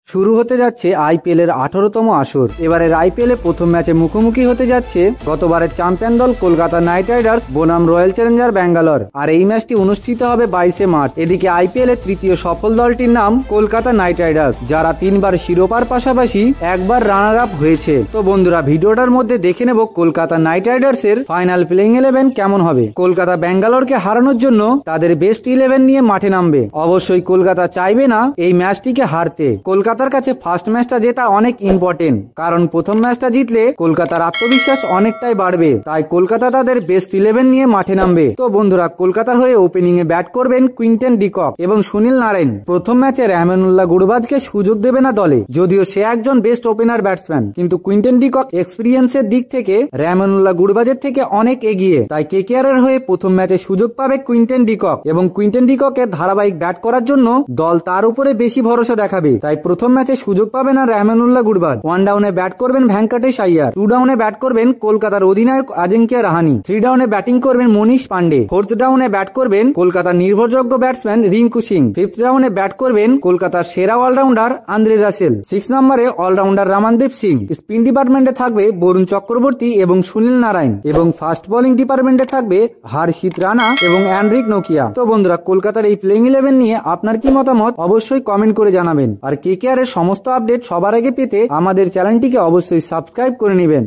শুরু হতে যাচ্ছে আইপিএল এর 18তম আসর। এবারের আইপিএল এ প্রথম ম্যাচে মুখোমুখি হতে যাচ্ছে গতবারের চ্যাম্পিয়ন দল কলকাতা নাইট রাইডার্স বনাম রয়্যাল চ্যালেঞ্জার ব্যাঙ্গালোর। আর এই ম্যাচটি অনুষ্ঠিত হবে 22শে মার্চ। এদিকে আইপিএল এর তৃতীয় সফল দলটির নাম কলকাতা নাইট রাইডার্স, যারা 3বার শিরোপার পাশাপাশি একবার রানার আপ হয়েছে। তো বন্ধুরা, ভিডিওটার মধ্যে দেখে নেব কলকাতা নাইট রাইডার্স এর ফাইনাল প্লেইং 11 কেমন হবে। কলকাতা ব্যাঙ্গালোরকে হারানোর জন্য তাদের বেস্ট 11 নিয়ে মাঠে নামবে। অবশ্যই কলকাতা চাইবে না এই ম্যাচটিকে হারতে। কলকাতার কাছে ফার্স্ট ম্যাচটা জেতা অনেক ইম্পর্টেন্ট, কারণ প্রথম ম্যাচটা জিতলে কলকাতার আত্মবিশ্বাস অনেকটাই বাড়বে। তাই কলকাতা তাদের বেস্ট 11 নিয়ে মাঠে নামবে। তো বন্ধুরা, কলকাতার হয়ে ওপেনিং এ ব্যাট করবেন কুইন্টন ডিকক এবং সুনীল নারায়ণ। প্রথম ম্যাচে রহমানুল্লাহ গুরবাজকে সুযোগ দেবে না দলে, যদিও সে একজন বেস্ট ওপেনার ব্যাটসম্যান, কিন্তু কুইন্টন ডিকক এক্সপিরিয়েন্সের দিক থেকে রহমানুল্লাহ গুরবাজের থেকে অনেক এগিয়ে। তাই কেকেআর এর হয়ে প্রথম ম্যাচে সুযোগ পাবে কুইন্টন ডিকক, এবং কুইন্টন ডিককের ধারাবাহিক ব্যাট করার জন্য দল তার উপরে বেশি ভরসা দেখাবে। তাই প্রথম ম্যাচে সুযোগ পাবে না রহমানুল্লাহ গুরবাজ। 1 ডাউনে ব্যাট করবেন ভেঙ্কটেশ আইয়ার, 2 ডাউনে ব্যাট করবেন কলকাতার অধিনায়ক আজিঙ্ক্য রাহানে, 3 ডাউনে ব্যাটিং করবেন মনীষ পান্ডে, 4th ডাউনে ব্যাট করবেন কলকাতার নির্ভরযোগ্য ব্যাটসম্যান রিঙ্কু সিং, 5th ডাউনে ব্যাট করবেন কলকাতার সেরা অলরাউন্ডার আন্দ্রে রাসেল, 6 নম্বরে অলরাউন্ডার রামানদীপ সিং। স্পিন ডিপার্টমেন্টে থাকবে বরুণ চক্রবর্তী এবং সুনীল নারায়ণ, এবং ফাস্ট বোলিং ডিপার্টমেন্টে থাকবে হর্ষিত রানা এবং অ্যান্ড্রিক নোকিয়া। তো বন্ধুরা, কলকাতার এই প্লেইং 11 নিয়ে আপনার কি মতামত অবশ্যই কমেন্ট করে জানাবেন। আর কেকেআর এর সমস্ত আপডেট সবার আগে পেতে আমাদের চ্যানেলটিকে অবশ্যই সাবস্ক্রাইব করে নেবেন।